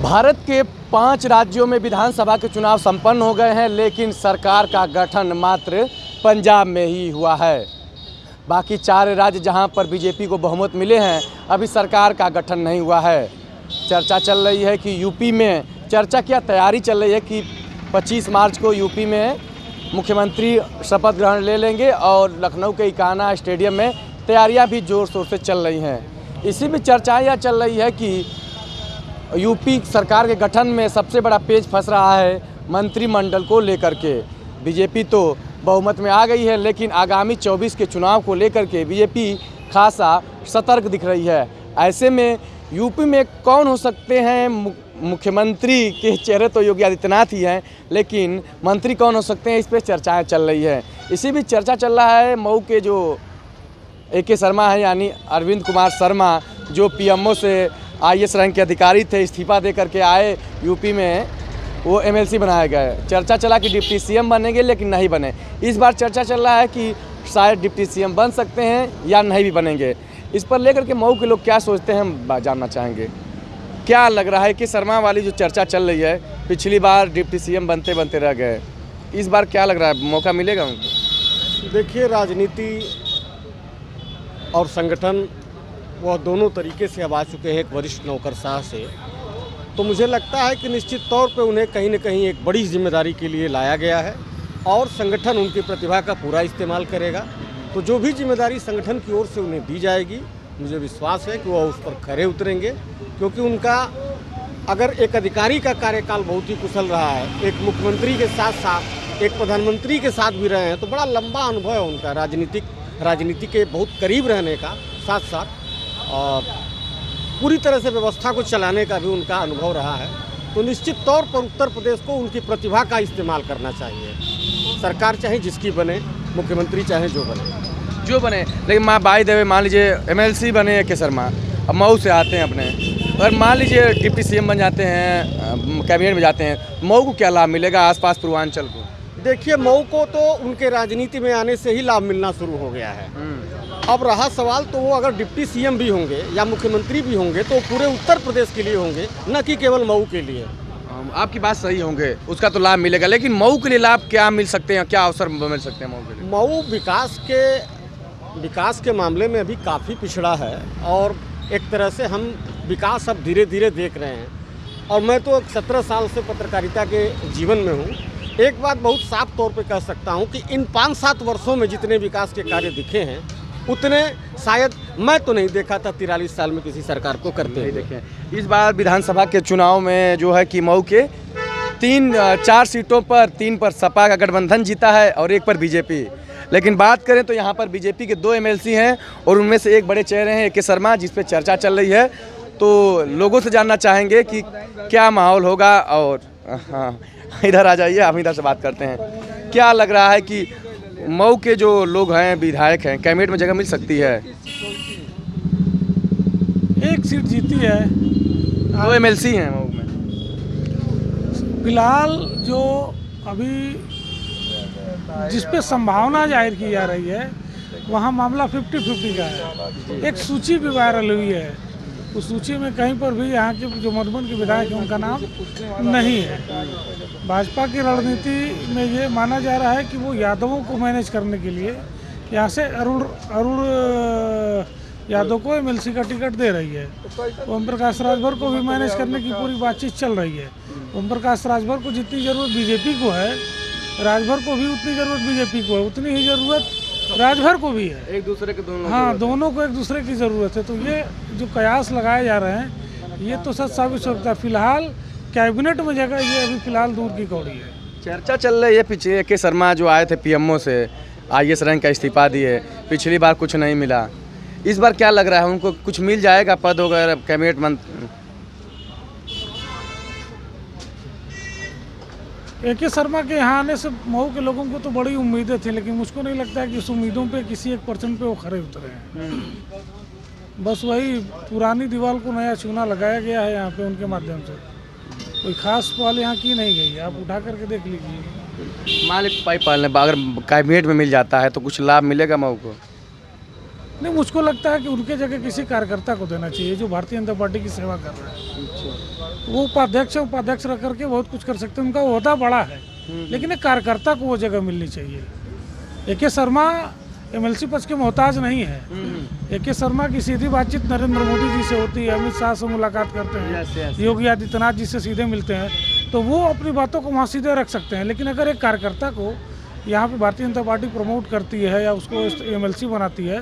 भारत के 5 राज्यों में विधानसभा के चुनाव संपन्न हो गए हैं, लेकिन सरकार का गठन मात्र पंजाब में ही हुआ है। बाकी 4 राज्य जहां पर बीजेपी को बहुमत मिले हैं, अभी सरकार का गठन नहीं हुआ है। चर्चा चल रही है कि यूपी में, चर्चा क्या तैयारी चल रही है कि 25 मार्च को यूपी में मुख्यमंत्री शपथ ग्रहण ले लेंगे और लखनऊ के इकाना स्टेडियम में तैयारियां भी ज़ोर शोर से चल रही हैं। इसी में चर्चाएं यह चल रही है कि यूपी सरकार के गठन में सबसे बड़ा पेच फंस रहा है मंत्रिमंडल को लेकर के। बीजेपी तो बहुमत में आ गई है, लेकिन आगामी 24 के चुनाव को लेकर के बीजेपी खासा सतर्क दिख रही है। ऐसे में यूपी में कौन हो सकते हैं मुख्यमंत्री के चेहरे तो योगी आदित्यनाथ ही हैं, लेकिन मंत्री कौन हो सकते हैं, इस पर चर्चाएं चल रही है। इसी भी चर्चा चल रहा है मऊ के जो AK शर्मा है, यानी अरविंद कुमार शर्मा, जो PMO से IAS रैंक के अधिकारी थे, इस्तीफा दे करके आए यूपी में, वो MLC बनाए गए। चर्चा चला कि डिप्टी CM बनेंगे, लेकिन नहीं बने। इस बार चर्चा चल रहा है कि शायद डिप्टी CM बन सकते हैं या नहीं भी बनेंगे। इस पर लेकर के मऊ के लोग क्या सोचते हैं, हम जानना चाहेंगे। क्या लग रहा है कि शर्मा वाली जो चर्चा चल रही है, पिछली बार डिप्टी CM बनते बनते रह गए, इस बार क्या लग रहा है, मौका मिलेगा उनको? देखिए, राजनीति और संगठन वह दोनों तरीके से अब आ चुके हैं एक वरिष्ठ नौकरशाह से, तो मुझे लगता है कि निश्चित तौर पे उन्हें कहीं न कहीं एक बड़ी जिम्मेदारी के लिए लाया गया है और संगठन उनकी प्रतिभा का पूरा इस्तेमाल करेगा। तो जो भी जिम्मेदारी संगठन की ओर से उन्हें दी जाएगी, मुझे विश्वास है कि वह उस पर खरे उतरेंगे, क्योंकि उनका अगर एक अधिकारी का कार्यकाल बहुत ही कुशल रहा है, एक मुख्यमंत्री के साथ साथ एक प्रधानमंत्री के साथ भी रहे हैं, तो बड़ा लंबा अनुभव है उनका राजनीति के बहुत करीब रहने का, साथ साथ और पूरी तरह से व्यवस्था को चलाने का भी उनका अनुभव रहा है। तो निश्चित तौर पर उत्तर प्रदेश को उनकी प्रतिभा का इस्तेमाल करना चाहिए। सरकार चाहे जिसकी बने, मुख्यमंत्री चाहे जो बने, लेकिन बाय द वे मान लीजिए MLC बने AK शर्मा, अब मऊ से आते हैं अपने, और मान लीजिए डिप्टी CM बन जाते हैं, कैबिनेट में जाते हैं, मऊ को क्या लाभ मिलेगा, आसपास पूर्वांचल को? देखिए, मऊ को तो उनके राजनीति में आने से ही लाभ मिलना शुरू हो गया है। अब रहा सवाल, तो वो अगर डिप्टी CM भी होंगे या मुख्यमंत्री भी होंगे तो पूरे उत्तर प्रदेश के लिए होंगे, न कि केवल मऊ के लिए। आपकी बात सही होंगे, उसका तो लाभ मिलेगा, लेकिन मऊ के लिए लाभ क्या मिल सकते हैं, क्या अवसर मिल सकते हैं मऊ के लिए? मऊ विकास के मामले में अभी काफ़ी पिछड़ा है और एक तरह से हम विकास अब धीरे धीरे देख रहे हैं। और मैं तो 17 साल से पत्रकारिता के जीवन में हूँ। एक बात बहुत साफ तौर पे कह सकता हूँ कि इन 5-7 वर्षों में जितने विकास के कार्य दिखे हैं, उतने शायद मैं तो नहीं देखा था 43 साल में किसी सरकार को करते हुए। देखें, इस बार विधानसभा के चुनाव में जो है कि मऊ के 4 सीटों पर 3 पर सपा का गठबंधन जीता है और 1 पर बीजेपी। लेकिन बात करें तो यहाँ पर बीजेपी के 2 MLC हैं और उनमें से एक बड़े चेहरे हैं AK शर्मा, जिस पे चर्चा चल रही है। तो लोगों से जानना चाहेंगे कि क्या माहौल होगा। और हाँ, इधर आ जाइए, हम इधर से बात करते हैं। क्या लग रहा है कि मऊ के जो लोग हैं, विधायक हैं, कैबिनेट में जगह मिल सकती है? 1 सीट जीती है, 2 MLC हैं मऊ में फिलहाल। जो अभी जिस पे संभावना जाहिर की जा रही है, वहाँ मामला 50-50 का है। एक सूची भी वायरल हुई है, उस सूची में कहीं पर भी यहाँ के जो मधुबन के विधायक हैं उनका नाम नहीं है। भाजपा की रणनीति में ये माना जा रहा है कि वो यादवों को मैनेज करने के लिए यहाँ से अरुण यादव को MLC का टिकट दे रही है। ओम प्रकाश राजभर को भी मैनेज करने की पूरी बातचीत चल रही है। ओम प्रकाश राजभर को जितनी ज़रूरत बीजेपी को है, राजभर को भी उतनी ज़रूरत बीजेपी को है, उतनी ही ज़रूरत राजभर को भी है। एक दूसरे के दोनों, हाँ, दोनों को एक दूसरे की ज़रूरत है। तो ये जो कयास लगाए जा रहे हैं, ये तो सच साबित होता है। फिलहाल कैबिनेट में जगह ये अभी फिलहाल दूर की कौड़ी है। चर्चा चल रही है पीछे AK शर्मा जो आए थे PMO से, IAS रैंक का इस्तीफा दिए, पिछली बार कुछ नहीं मिला। इस बार क्या लग रहा है, उनको कुछ मिल जाएगा, पद वगैरह, कैबिनेट मंत्री? AK शर्मा के यहाँ आने से मऊ के लोगों को तो बड़ी उम्मीदें थी, लेकिन मुझको नहीं लगता है कि उस उम्मीदों पे किसी 1% पे वो खरे उतरे हैं। बस वही पुरानी दीवार को नया चूना लगाया गया है यहाँ पे उनके माध्यम से। कोई खास पहल यहाँ की नहीं गई, आप उठा करके देख लीजिए। मालिक पाइप पालने, अगर कैबिनेट में मिल जाता है तो कुछ लाभ मिलेगा मऊ को? नहीं, मुझको लगता है कि उनके जगह किसी कार्यकर्ता को देना चाहिए जो भारतीय जनता पार्टी की सेवा कर रहा है। वो उपाध्यक्ष रख करके बहुत कुछ कर सकते हैं, उनका ओहदा बड़ा है, लेकिन एक कार्यकर्ता को वो जगह मिलनी चाहिए। ए.के. शर्मा एमएलसी पद के मोहताज नहीं है। ए.के. शर्मा की सीधी बातचीत नरेंद्र मोदी जी से होती है, अमित शाह से मुलाकात करते हैं, योगी आदित्यनाथ जी से सीधे मिलते हैं, तो वो अपनी बातों को वहाँ सीधे रख सकते हैं। लेकिन अगर एक कार्यकर्ता को यहाँ पे भारतीय जनता पार्टी प्रमोट करती है या उसको एमएलसी बनाती है,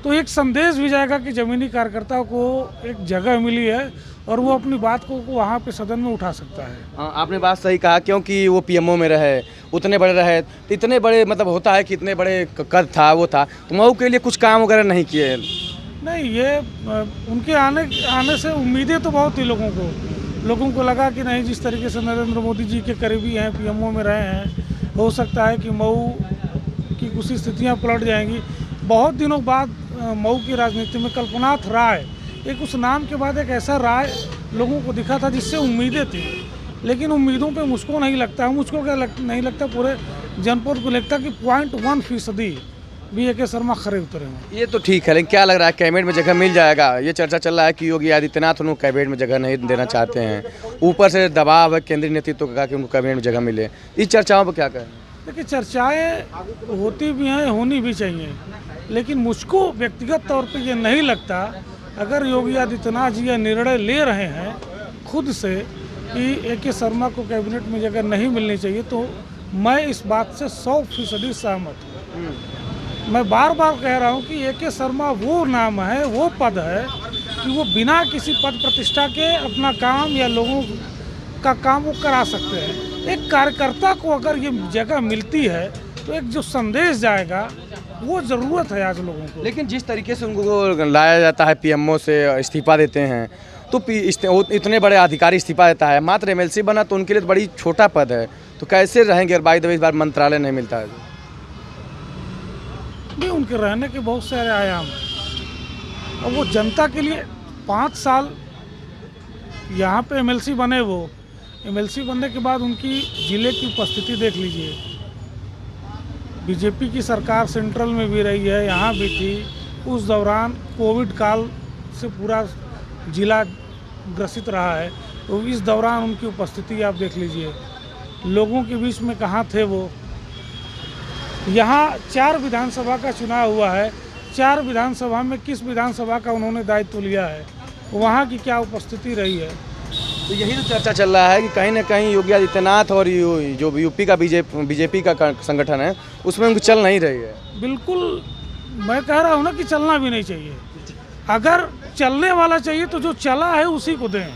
तो एक संदेश भी जाएगा कि ज़मीनी कार्यकर्ताओं को एक जगह मिली है और वो अपनी बात को वहाँ पे सदन में उठा सकता है। हाँ, आपने बात सही कहा, क्योंकि वो पीएमओ में रहे, उतने बड़े रहे, तो इतने बड़े मतलब होता है कि इतने बड़े कद था वो था, तो मऊ के लिए कुछ काम वगैरह नहीं किए। नहीं, ये उनके आने से उम्मीदें तो बहुत थी लोगों को लगा कि नहीं, जिस तरीके से नरेंद्र मोदी जी के करीबी हैं, पीएमओ में रहे हैं, हो सकता है कि मऊ की कुछ स्थितियाँ पलट जाएंगी। बहुत दिनों बाद मऊ की राजनीति में कल्पनाथ राय, एक उस नाम के बाद एक ऐसा राय लोगों को दिखा था जिससे उम्मीदें थी, लेकिन उम्मीदों पे मुझको नहीं लगता, नहीं लगता पूरे जनपद को लगता कि 0.1% भी ए.के. शर्मा खरे उतरे हैं। ये तो ठीक है, लेकिन क्या लग रहा है कैबिनेट में जगह मिल जाएगा? ये चर्चा चल रहा है कि योगी आदित्यनाथ उनको कैबिनेट में जगह नहीं देना चाहते हैं, ऊपर से दबाव है केंद्रीय नेतृत्व का कि उनको कैबिनेट में जगह मिले। इस चर्चाओं पर क्या कहें? देखिए, चर्चाएं होती भी हैं, होनी भी चाहिए, लेकिन मुझको व्यक्तिगत तौर पे ये नहीं लगता, अगर योगी आदित्यनाथ जी ये निर्णय ले रहे हैं खुद से कि ए.के. शर्मा को कैबिनेट में जगह नहीं मिलनी चाहिए, तो मैं इस बात से 100% सहमत हूँ। मैं बार बार कह रहा हूँ कि ए.के. शर्मा वो नाम है, वो पद है कि वो बिना किसी पद प्रतिष्ठा के अपना काम या लोगों का काम वो करा सकते हैं। एक कार्यकर्ता को अगर ये जगह मिलती है तो एक जो संदेश जाएगा वो ज़रूरत है आज लोगों को। लेकिन जिस तरीके से उनको लाया जाता है, पीएमओ से इस्तीफा देते हैं, तो इतने बड़े अधिकारी इस्तीफा देता है, मात्र एमएलसी बना तो उनके लिए तो बड़ी छोटा पद है, तो कैसे रहेंगे? और बाई द वे इस बार मंत्रालय नहीं मिलता है। नहीं, उनके रहने के बहुत सारे आयाम हैं, और वो जनता के लिए 5 साल यहाँ पे एमएलसी बने। वो एमएलसी बनने के बाद उनकी ज़िले की उपस्थिति देख लीजिए। बीजेपी की सरकार सेंट्रल में भी रही है, यहाँ भी थी, उस दौरान कोविड काल से पूरा जिला ग्रसित रहा है, तो इस दौरान उनकी उपस्थिति आप देख लीजिए, लोगों के बीच में कहाँ थे वो। यहाँ 4 विधानसभा का चुनाव हुआ है, 4 विधानसभा में किस विधानसभा का उन्होंने दायित्व लिया है, वहाँ की क्या उपस्थिति रही है। तो यही तो चर्चा चल रहा है कि कहीं ना कहीं योगी आदित्यनाथ और जो यूपी का बीजेपी का संगठन है उसमें उनकी चल नहीं रही है। बिल्कुल, मैं कह रहा हूँ ना कि चलना भी नहीं चाहिए। अगर चलने वाला चाहिए तो जो चला है उसी को दें।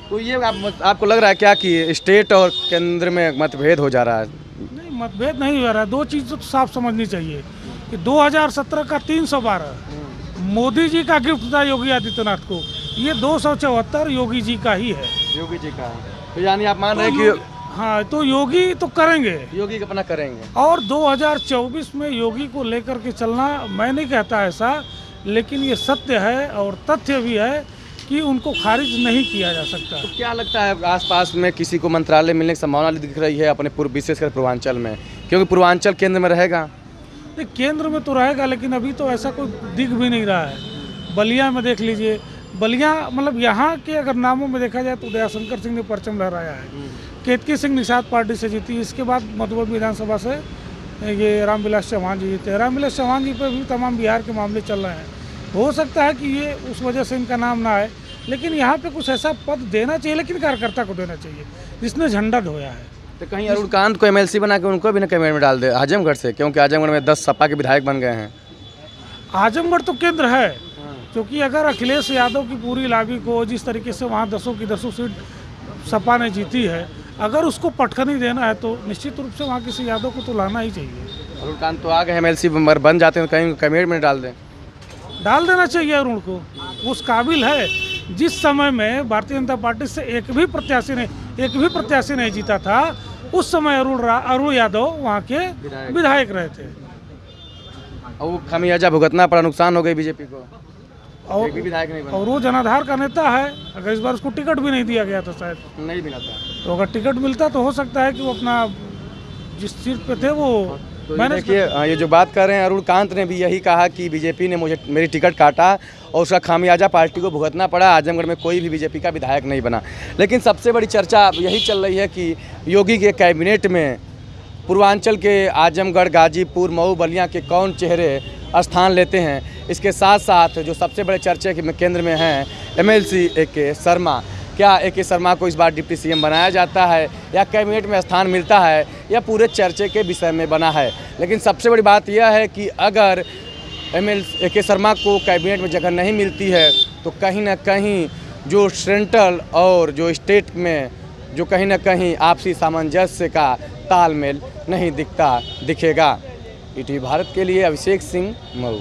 तो ये आपको लग रहा है क्या कि स्टेट और केंद्र में मतभेद हो जा रहा है? नहीं, मतभेद नहीं हो रहा है। 2 चीज़ तो साफ समझनी चाहिए कि 2017 का 312 मोदी जी का गिफ्ट था योगी आदित्यनाथ को, ये 274 योगी जी का ही है। योगी जी का, तो यानी आप मान रहे हैं कि हाँ, तो योगी तो करेंगे, योगी अपना करेंगे। और 2024 में योगी को लेकर के चलना, मैं नहीं कहता ऐसा, लेकिन ये सत्य है और तथ्य भी है कि उनको खारिज नहीं किया जा सकता। तो क्या लगता है आसपास में किसी को मंत्रालय मिलने की संभावना दिख रही है अपने विशेषकर पूर्वांचल में, क्योंकि पूर्वांचल केंद्र में रहेगा? नहीं, केंद्र में तो रहेगा, लेकिन अभी तो ऐसा कोई दिख भी नहीं रहा है। बलिया में देख लीजिए, बलिया मतलब यहाँ के अगर नामों में देखा जाए तो दयाशंकर सिंह ने परचम लहराया है, केतकी सिंह निषाद पार्टी से जीती, इसके बाद मधुबनी विधानसभा से ये रामविलास चौहान जी जीते। रामविलास चौहान जी पर भी तमाम बिहार के मामले चल रहे हैं, हो सकता है कि ये उस वजह से इनका नाम ना आए, लेकिन यहाँ पे कुछ ऐसा पद देना चाहिए, लेकिन कार्यकर्ता को देना चाहिए जिसने झंडा ढोया है। तो कहीं अरुणकांत को एमएलसी बना के उनको भी ना कैबिनेट में डाल दे आजमगढ़ से, क्योंकि आजमगढ़ में 10 सपा के विधायक बन गए हैं। आजमगढ़ तो केंद्र है, क्योंकि अगर अखिलेश यादव की पूरी लाभी को जिस तरीके से वहाँ 10 की 10 सीट सपा ने जीती है, अगर उसको पटखनी देना है तो निश्चित रूप से वहाँ किसी यादव को तो लाना ही चाहिए। अरुणकांत तो आ गए एमएलसी बन जाते हैं, कहीं कैबिनेट में डाल दें, डाल देना चाहिए अरुण को, उस काबिल है। जिस समय में भारतीय जनता पार्टी से एक भी प्रत्याशी नहीं जीता था, उस समय अरुण यादव वहाँ के विधायक रहे थे, और वो खामियाजा भुगतना पड़ा, नुकसान हो गई बीजेपी को, और एक भी विधायक नहीं बना। और वो जनाधार का नेता है। अगर इस बार उसको टिकट भी नहीं दिया गया था, शायद नहीं मिला था, तो अगर टिकट मिलता तो हो सकता है कि वो अपना जिस सीट पे थे वो तो मैंने देखिए ये जो बात कर रहे हैं अरुण कांत ने भी यही कहा कि बीजेपी ने मुझे मेरी टिकट काटा और उसका खामियाजा पार्टी को भुगतना पड़ा। आजमगढ़ में कोई भी बीजेपी का विधायक नहीं बना। लेकिन सबसे बड़ी चर्चा यही चल रही है कि योगी के कैबिनेट में पूर्वांचल के आजमगढ़, गाजीपुर, मऊ, बलिया के कौन चेहरे स्थान लेते हैं। इसके साथ साथ जो सबसे बड़े चर्चे के केंद्र में हैं एमएलसी ए.के. शर्मा। क्या ए.के. शर्मा को इस बार डिप्टी सीएम बनाया जाता है या कैबिनेट में स्थान मिलता है, या पूरे चर्चे के विषय में बना है। लेकिन सबसे बड़ी बात यह है कि अगर ए.के. शर्मा को कैबिनेट में जगह नहीं मिलती है तो कहीं ना कहीं जो सेंट्रल और जो स्टेट में जो कहीं ना कहीं आपसी सामंजस्य का तालमेल नहीं दिखेगा। ईटीवी भारत के लिए अभिषेक सिंह, मऊ।